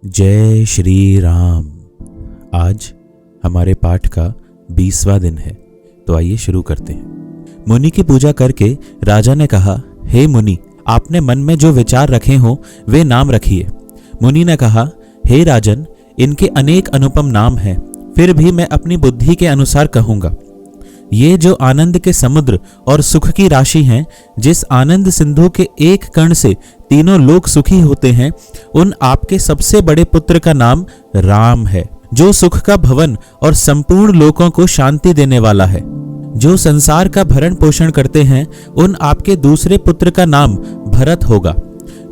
जय श्री राम। आज हमारे पाठ का 20वां दिन है, तो आइए शुरू करते हैं। मुनि की पूजा करके राजा ने कहा, हे मुनि, आपने मन में जो विचार रखे हों वे नाम रखिए। मुनि ने कहा, हे राजन, इनके अनेक अनुपम नाम हैं, फिर भी मैं अपनी बुद्धि के अनुसार कहूंगा। ये जो आनंद के समुद्र और सुख की राशि हैं, जिस आनंद सिंधु के एक कण से तीनों लोग सुखी होते हैं, उन आपके सबसे बड़े पुत्र का नाम राम है, जो सुख का भवन और संपूर्ण लोकों को शांति देने वाला है। जो संसार का भरण पोषण करते हैं, उन आपके दूसरे पुत्र का नाम भरत होगा,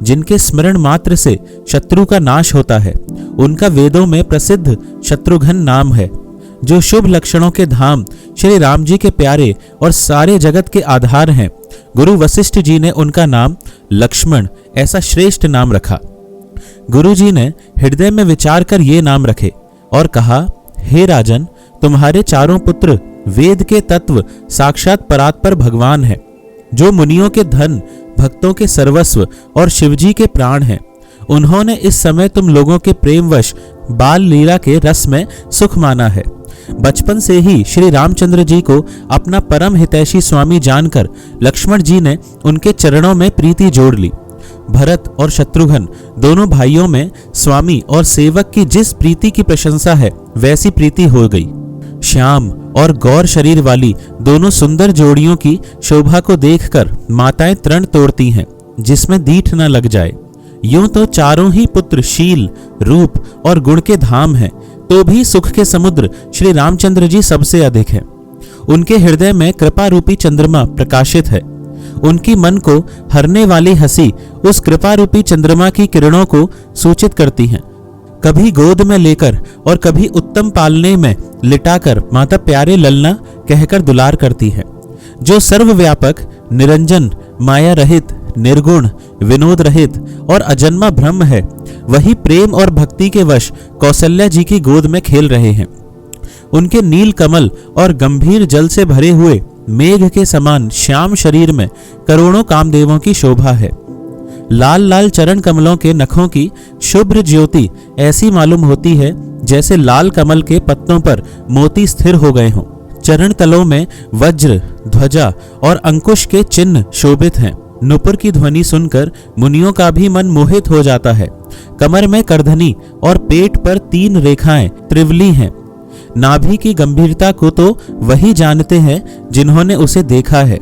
जिनके स्मरण मात्र से शत्रु का नाश होता है। उनका वेदों में प्रसिद्ध शत्रुघ्न नाम है। जो शुभ लक्षणों के धाम श्री राम जी के प्यारे और सारे जगत के आधार हैं, गुरु वशिष्ठ जी ने उनका नाम लक्ष्मण ऐसा श्रेष्ठ नाम रखा। गुरु जी ने हृदय में विचार कर ये नाम रखे और कहा, हे राजन, तुम्हारे चारों पुत्र वेद के तत्व साक्षात परात्पर भगवान हैं, जो मुनियों के धन, भक्तों के सर्वस्व और शिवजी के प्राण हैं। उन्होंने इस समय तुम लोगों के प्रेमवश बाल लीला के रस में सुख माना है। बचपन से ही श्री रामचंद्र जी को अपना परम हितैषी स्वामी जानकर लक्ष्मण जी ने उनके चरणों में प्रीति जोड़ ली। भरत और शत्रुघ्न दोनों भाइयों में स्वामी और सेवक की जिस प्रीति की प्रशंसा है, वैसी प्रीति हो गई। श्याम और गौर शरीर वाली दोनों सुंदर जोड़ियों की शोभा को देखकर माताएं तृण तोड़ती हैं, जिसमें दीठ न लग जाए। यूं तो चारों ही पुत्र शील, रूप और गुण के धाम हैं, तो भी सुख के समुद्र श्री रामचंद्र जी सबसे अधिक हैं। उनके हृदय में कृपा रूपी चंद्रमा प्रकाशित है। उनकी मन को हरने वाली हंसी उस कृपा रूपी चंद्रमा की किरणों को सूचित करती हैं। कभी गोद में लेकर और कभी उत्तम पालने में लिटाकर माता प्यारे ललना कहकर दुलार करती है। जो सर्वव्यापक, निरंजन, माया रहित, निर्गुण, विनोद रहित और अजन्मा ब्रह्म है, वही प्रेम और भक्ति के वश कौशल्या जी की गोद में खेल रहे हैं। उनके नील कमल और गंभीर जल से भरे हुए मेघ के समान श्याम शरीर में करोड़ों कामदेवों की शोभा है। लाल लाल चरण कमलों के नखों की शुभ्र ज्योति ऐसी मालूम होती है जैसे लाल कमल के पत्तों पर मोती स्थिर हो गए हों। चरण तलों में वज्र, ध्वजा और अंकुश के चिन्ह शोभित हैं। नुपुर की ध्वनि सुनकर मुनियों का भी मन मोहित हो जाता है। कमर में करधनी और पेट पर 3 रेखाएं त्रिवली हैं। नाभि की गंभीरता को तो वही जानते हैं जिन्होंने उसे देखा है।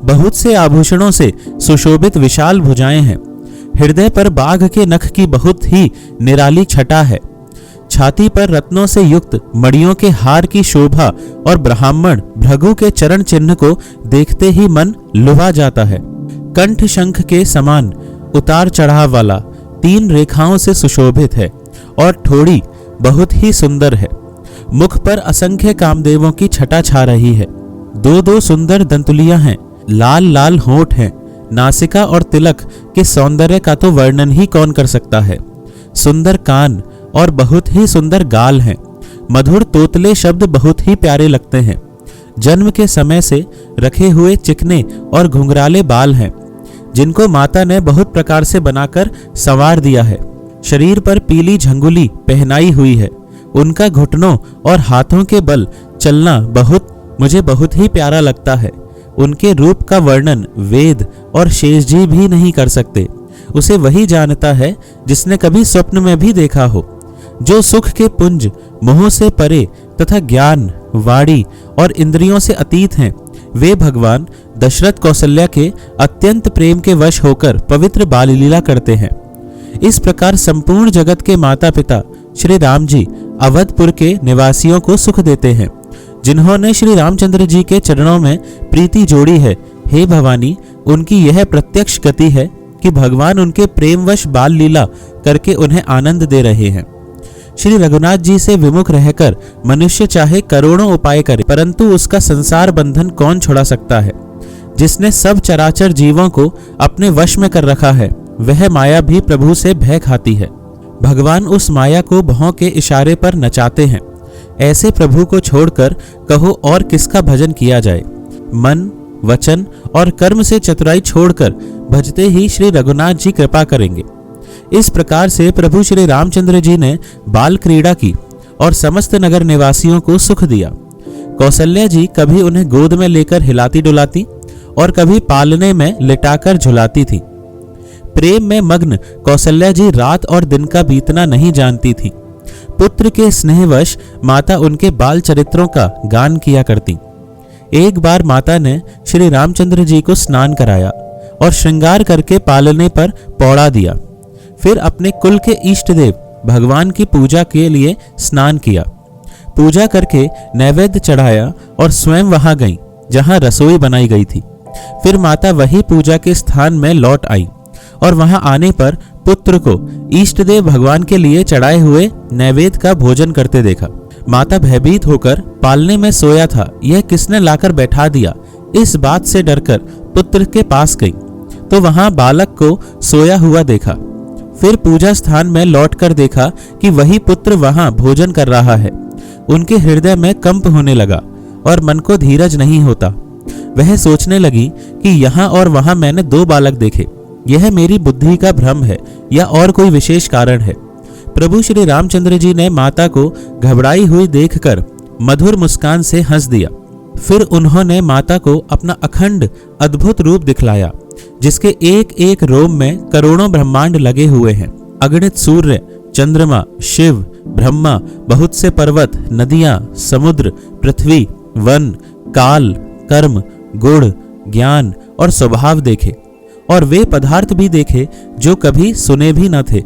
बहुत से आभूषणों से सुशोभित विशाल भुजाएं हैं। हृदय पर बाघ के नख की बहुत ही निराली छटा है। छाती पर रत्नों से युक्त मणियों के हार की शोभा और ब्राह्मण भृगु के चरण चिन्ह को देखते ही मन लुभा जाता है। कंठ शंख के समान उतार चढ़ाव वाला 3 रेखाओं से सुशोभित है और ठोड़ी बहुत ही सुंदर है। मुख पर असंख्य कामदेवों की छटा छा रही है। 2-2 सुंदर दंतुलियां हैं। लाल लाल होंठ हैं। नासिका और तिलक के सौंदर्य का तो वर्णन ही कौन कर सकता है। सुंदर कान और बहुत ही सुंदर गाल हैं। मधुर तोतले शब्द बहुत ही प्यारे लगते हैं। जन्म के समय से रखे हुए चिकने और घुंघराले बाल हैं, जिनको माता ने बहुत प्रकार से बनाकर संवार दिया है। शरीर पर पीली झंगुली पहनाई हुई है। उनका घुटनों और हाथों के बल चलना मुझे बहुत ही प्यारा लगता है। उनके रूप का वर्णन वेद और शेष जी भी नहीं कर सकते। उसे वही जानता है जिसने कभी स्वप्न में भी देखा हो। जो सुख के पुंज मोह से परे तथा ज्ञान, वाणी और इंद्रियों से अतीत हैं, वे भगवान दशरथ कौशल्या के अत्यंत प्रेम के वश होकर पवित्र बाल लीला करते हैं। इस प्रकार संपूर्ण जगत के माता पिता श्री राम जी अवधपुर के निवासियों को सुख देते हैं। जिन्होंने श्री रामचंद्र जी के चरणों में प्रीति जोड़ी है, हे भवानी, उनकी यह प्रत्यक्ष गति है कि भगवान उनके प्रेमवश बाल लीला करके उन्हें आनंद दे रहे हैं। श्री रघुनाथ जी से विमुख रहकर मनुष्य चाहे करोड़ों उपाय करे, परंतु उसका संसार बंधन कौन छुड़ा सकता है। जिसने सब चराचर जीवों को अपने वश में कर रखा है, वह माया भी प्रभु से भय खाती है। भगवान उस माया को भौं के इशारे पर नचाते हैं। ऐसे प्रभु को छोड़कर कहो और किसका भजन किया जाए। मन, वचन और कर्म से चतुराई छोड़कर भजते ही श्री रघुनाथ जी कृपा करेंगे। इस प्रकार से प्रभु श्री रामचंद्र जी ने बाल क्रीड़ा की और समस्त नगर निवासियों को सुख दिया। कौशल्या जी कभी उन्हें गोद में लेकर हिलाती डुलाती और कभी पालने में लिटाकर झुलाती थी। प्रेम में मग्न कौशल्या जी रात और दिन का बीतना नहीं जानती थी। पुत्र के स्नेहवश माता उनके बाल चरित्रों का गान किया करती। एक बार माता ने श्री रामचंद्र जी को स्नान कराया और श्रृंगार करके पालने पर पौड़ा दिया। फिर अपने कुल के इष्ट देव भगवान की पूजा के लिए स्नान किया। पूजा करके नैवेद्य चढ़ाया और स्वयं वहां गई जहां रसोई बनाई गई थी। फिर माता वही पूजा के स्थान में लौट आई और वहां आने पर पुत्र को इष्ट देव भगवान के लिए चढ़ाए हुए नैवेद्य का भोजन करते देखा। माता भयभीत होकर पालने में सोया था, यह किसने लाकर बैठा दिया, इस बात से डरकर पुत्र के पास गई तो वहां बालक को सोया हुआ देखा। फिर पूजा स्थान में लौटकर देखा कि वही पुत्र वहां भोजन कर रहा है। उनके हृदय में कंप होने लगा और मन को धीरज नहीं होता। वह सोचने लगी कि यहाँ और वहां मैंने दो बालक देखे, यह मेरी बुद्धि का भ्रम है या और कोई विशेष कारण है। प्रभु श्री रामचंद्र जी ने माता को घबराई हुई देखकर मधुर मुस्कान से हंस दिया। फिर उन्होंने माता को अपना अखंड अद्भुत रूप दिखलाया, जिसके एक एक रोम में करोड़ों ब्रह्मांड लगे हुए हैं। अगणित सूर्य, चंद्रमा, शिव, ब्रह्मा, बहुत से पर्वत, नदियां, समुद्र, पृथ्वी, वन, काल, कर्म, गुण, ज्ञान और स्वभाव देखे और वे पदार्थ भी देखे जो कभी सुने भी न थे।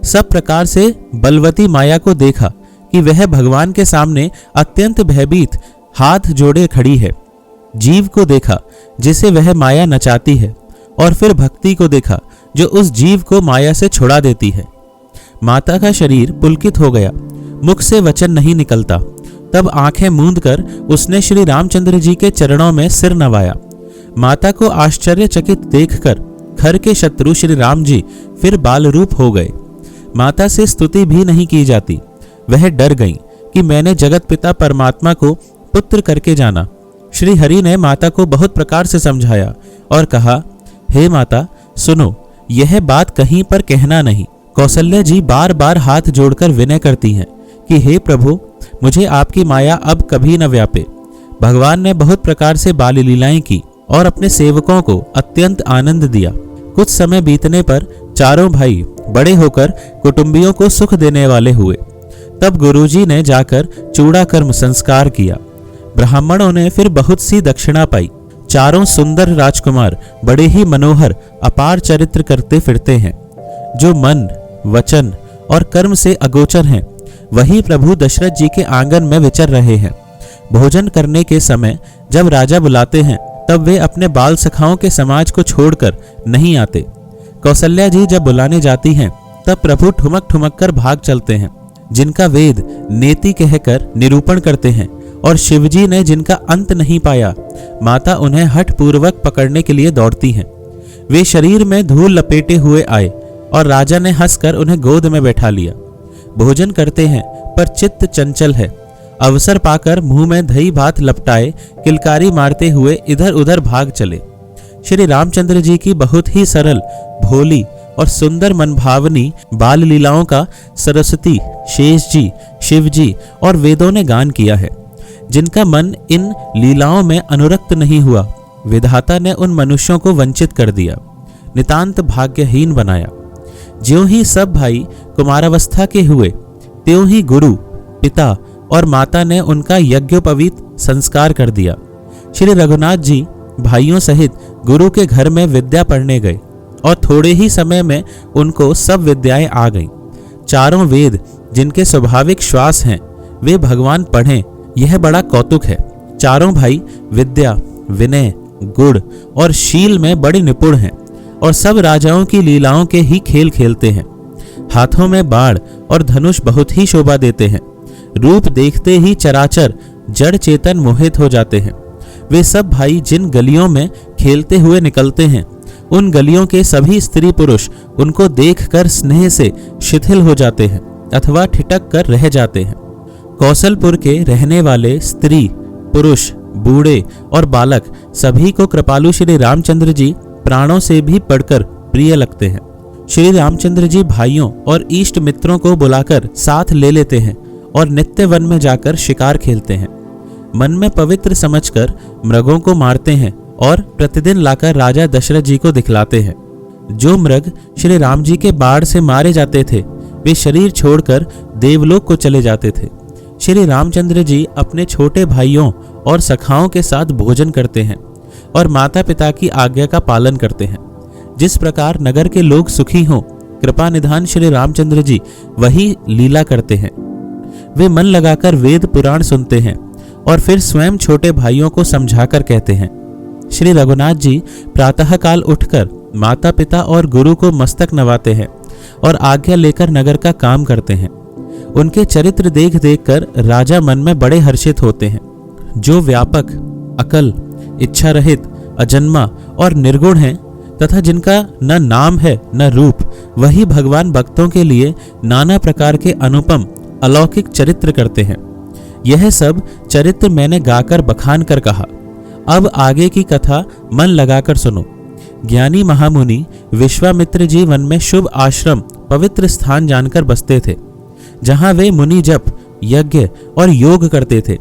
सब प्रकार से बलवती माया को देखा कि वह भगवान के सामने अत्यंत भयभीत हाथ जोड़े खड़ी है। जीव को देखा जिसे वह माया नचाती है और फिर भक्ति को देखा जो उस जीव को माया से छुड़ा देती है। माता का शरीर पुलकित हो गया, मुख से वचन नहीं निकलता। तब आंखें मूंद कर उसने श्री रामचंद्र जी के चरणों में सिर नवाया। माता को आश्चर्यचकित देखकर खर के शत्रु श्री राम जी फिर बाल रूप हो गए। माता से स्तुति भी नहीं की जाती। वह डर गई कि मैंने जगत पिता परमात्मा को पुत्र करके जाना। श्री हरि ने माता को बहुत प्रकार से समझाया और कहा, हे माता सुनो, यह बात कहीं पर कहना नहीं। कौशल्या जी बार बार हाथ जोड़कर विनय करती हैं कि हे प्रभु, मुझे आपकी माया अब कभी न व्यापे। भगवान ने बहुत प्रकार से बाल लीलाएं की और अपने सेवकों को अत्यंत आनंद दिया। कुछ समय बीतने पर चारों भाई बड़े होकर कुटुंबियों को सुख देने वाले हुए। तब गुरुजी ने जाकर चूड़ा कर्म संस्कार किया। ब्राह्मणों ने फिर बहुत सी दक्षिणा पाई। चारों सुंदर राजकुमार बड़े ही मनोहर अपार चरित्र करते फिरते हैं, जो मन, वचन और कर्म से अगोचर हैं। वही प्रभु दशरथ जी के आंगन में विचर रहे हैं। भोजन करने के समय जब राजा बुलाते हैं तब वे अपने बाल सखाओं के समाज को छोड़कर नहीं आते। कौशल्या जी जब बुलाने जाती हैं तब प्रभु ठुमक ठुमक कर भाग चलते हैं। जिनका वेद नेति कहकर निरूपण करते हैं और शिवजी ने जिनका अंत नहीं पाया, माता उन्हें हठ पूर्वक पकड़ने के लिए दौड़ती हैं। वे शरीर में धूल लपेटे हुए आए और राजा ने हंसकर उन्हें गोद में बैठा लिया। भोजन करते हैं पर चित्त चंचल है। अवसर पाकर मुंह में दही भात लपटाए किलकारी मारते हुए इधर उधर भाग चले। श्री रामचंद्र जी की बहुत ही सरल, भोली और सुंदर मनभावनी बाल लीलाओं का सरस्वती, शेष जी, शिव जी और वेदों ने गान किया है। जिनका मन इन लीलाओं में अनुरक्त नहीं हुआ, विधाता ने उन मनुष्यों को वंचित कर दिया, नितांत भाग्यहीन बनाया। ज्यों ही सब भाई कुमारावस्था के हुए, त्यों ही गुरु, पिता और माता ने उनका यज्ञोपवीत संस्कार कर दिया। श्री रघुनाथ जी भाइयों सहित गुरु के घर में विद्या पढ़ने गए और थोड़े ही समय में उनको सब विद्याएं आ गईं। चारों वेद जिनके स्वाभाविक श्वास हैं, वे भगवान पढ़ें, यह बड़ा कौतुक है। चारों भाई विद्या, विनय, गुण और शील में बड़े निपुण हैं और सब राजाओं की लीलाओं के ही खेल खेलते हैं। हाथों में बाण और धनुष बहुत ही शोभा देते हैं। रूप देखते ही चराचर जड़ चेतन मोहित हो जाते हैं। वे सब भाई जिन गलियों में खेलते हुए निकलते हैं, उन गलियों के सभी स्त्री पुरुष उनको देखकर स्नेह से शिथिल हो जाते हैं अथवा ठिठक कर रह जाते हैं। कौशलपुर के रहने वाले स्त्री, पुरुष, बूढ़े और बालक सभी को कृपालु श्री रामचंद्र जी प्राणों से भी बढ़कर प्रिय लगते हैं। श्री रामचंद्र जी भाइयों और इष्ट मित्रों को बुलाकर साथ ले लेते हैं और नित्य वन में जाकर शिकार खेलते हैं। मन में पवित्र समझकर मृगों को मारते हैं और प्रतिदिन लाकर राजा दशरथ जी को दिखलाते हैं। जो मृग श्री राम जी के बाढ़ से मारे जाते थे वे शरीर छोड़कर देवलोक को चले जाते थे। श्री रामचंद्र जी अपने छोटे भाइयों और सखाओं के साथ भोजन करते हैं और माता पिता की आज्ञा का पालन करते हैं। जिस प्रकार नगर के लोग सुखी हों, कृपा निधान श्री रामचंद्र जी वही लीला करते हैं। वे मन लगाकर वेद पुराण सुनते हैं और फिर स्वयं छोटे भाइयों को समझाकर कहते हैं। श्री रघुनाथ जी प्रातःकाल उठकर माता पिता और गुरु को मस्तक नवाते हैं और आज्ञा लेकर नगर का काम करते हैं। उनके चरित्र देख देख कर राजा मन में बड़े हर्षित होते हैं। जो व्यापक, अकल, इच्छा रहित, अजन्मा और निर्गुण हैं तथा जिनका न नाम है न रूप, वही भगवान भक्तों के लिए नाना प्रकार के अनुपम अलौकिक चरित्र करते हैं। यह सब चरित्र मैंने गाकर बखान कर कहा। अब आगे की कथा मन लगाकर सुनो। ज्ञानी महामुनि विश्वामित्र जी वन में शुभ आश्रम पवित्र स्थान जानकर बसते थे, जहां वे मुनि जप, यज्ञ और योग करते थे,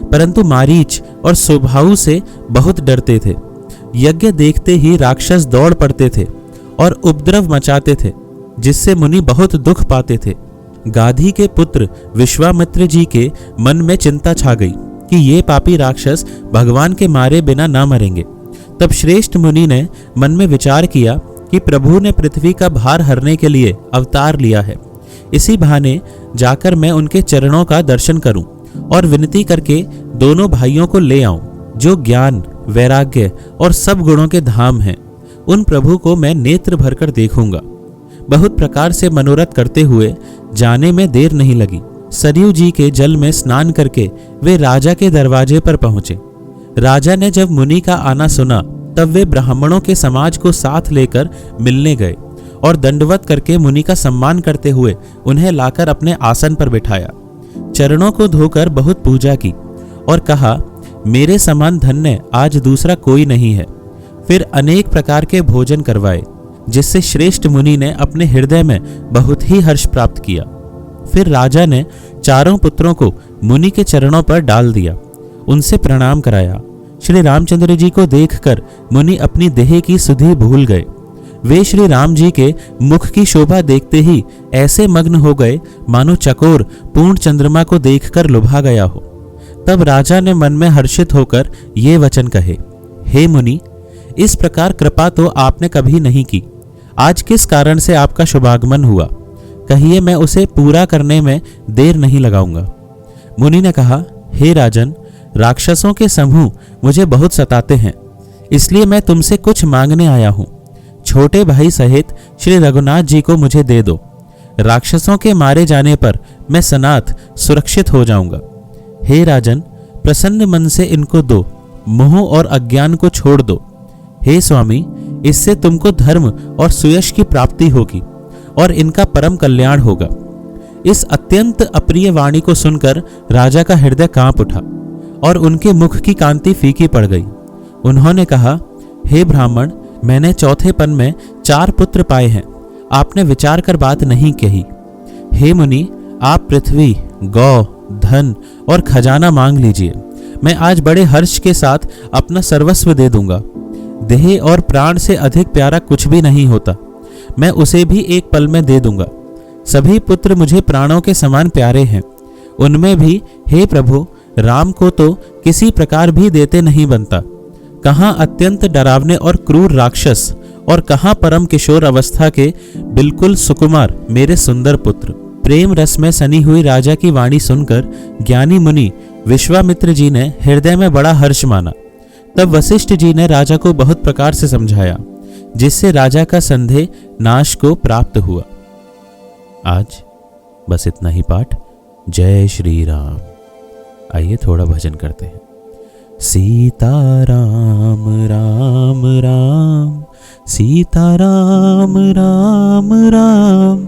परंतु मारीच और सुबाहु से बहुत डरते थे। यज्ञ देखते ही राक्षस दौड़ पड़ते थे और उपद्रव मचाते थे, जिससे मुनि बहुत दुख पाते थे। गाधी के पुत्र विश्वामित्र जी के मन में चिंता छा गई कि ये पापी राक्षस भगवान के मारे बिना ना मरेंगे। तब श्रेष्ठ मुनि ने मन में विचार किया कि प्रभु ने पृथ्वी का भार हरने के लिए अवतार लिया है। इसी बहाने जाकर मैं उनके चरणों का दर्शन करूं और विनती करके दोनों भाइयों को ले आऊं, जो ज्ञान, वैराग्य और सब गुणों के धाम हैं। उन प्रभु को मैं नेत्र भरकर देखूंगा। बहुत प्रकार से मनोरथ करते हुए जाने में देर नहीं लगी। सरयू जी के जल में स्नान करके वे राजा के दरवाजे पर पहुंचे। राजा ने जब मुनि का आना सुना तब वे ब्राह्मणों के समाज को साथ लेकर मिलने गए और दंडवत करके मुनि का सम्मान करते हुए उन्हें लाकर अपने आसन पर बिठाया। चरणों को धोकर बहुत पूजा की और कहा, मेरे समान धन्य आज दूसरा कोई नहीं है। फिर अनेक प्रकार के भोजन करवाए, जिससे श्रेष्ठ मुनि ने अपने हृदय में बहुत ही हर्ष प्राप्त किया। फिर राजा ने चारों पुत्रों को मुनि के चरणों पर डाल दिया, उनसे प्रणाम कराया। श्री रामचंद्र जी को देखकर मुनि अपनी देह की सुधि भूल गए। वे श्री राम जी के मुख की शोभा देखते ही ऐसे मग्न हो गए मानो चकोर पूर्ण चंद्रमा को देखकर लुभा गया हो। तब राजा ने मन में हर्षित होकर ये वचन कहे, हे मुनि, इस प्रकार कृपा तो आपने कभी नहीं की। आज किस कारण से आपका शुभागमन हुआ, कहिए, मैं उसे पूरा करने में देर नहीं लगाऊंगा। मुनि ने कहा, हे राजन, राक्षसों के समूह मुझे बहुत सताते हैं, इसलिए मैं तुमसे कुछ मांगने आया हूं। छोटे भाई सहित श्री रघुनाथ जी को मुझे दे दो। राक्षसों के मारे जाने पर मैं सनाथ सुरक्षित हो जाऊंगा। हे राजन, प्रसन्न मन से इनको दो, मोह और अज्ञान को छोड़ दो। हे स्वामी, इससे तुमको धर्म और सुयश की प्राप्ति होगी और इनका परम कल्याण होगा। इस अत्यंत अप्रिय वाणी को सुनकर राजा का हृदय कांप उठा और उनके मुख की कांति फीकी पड़ गई। उन्होंने कहा, हे ब्राह्मण, मैंने चौथे पन में 4 पुत्र पाए हैं, आपने विचार कर बात नहीं कही। हे मुनि, आप पृथ्वी, गौ, धन और खजाना मांग लीजिए, मैं आज बड़े हर्ष के साथ अपना सर्वस्व दे दूंगा। देह और प्राण से अधिक प्यारा कुछ भी नहीं होता, मैं उसे भी एक पल में दे दूंगा। सभी पुत्र मुझे प्राणों के समान प्यारे हैं, उनमें भी हे प्रभु राम को तो किसी प्रकार भी देते नहीं बनता। कहाँ अत्यंत डरावने और क्रूर राक्षस और कहाँ परम किशोर अवस्था के बिल्कुल सुकुमार मेरे सुंदर पुत्र। प्रेम रस में सनी हुई राजा की वाणी सुनकर ज्ञानी मुनि विश्वामित्र जी ने हृदय में बड़ा हर्ष माना। तब वशिष्ठ जी ने राजा को बहुत प्रकार से समझाया, जिससे राजा का संदेह नाश को प्राप्त हुआ। आज बस इतना ही पाठ। जय श्री राम। आइए थोड़ा भजन करते हैं। सीता राम राम राम, सीता राम राम राम,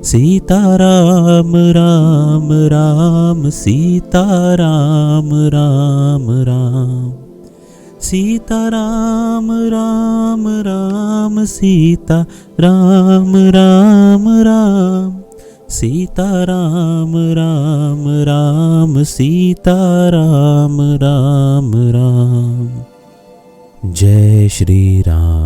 सीता राम राम राम, सीता राम राम राम, सीता राम राम राम सीता राम राम राम सीता राम राम राम सीता राम राम राम। जय श्री राम।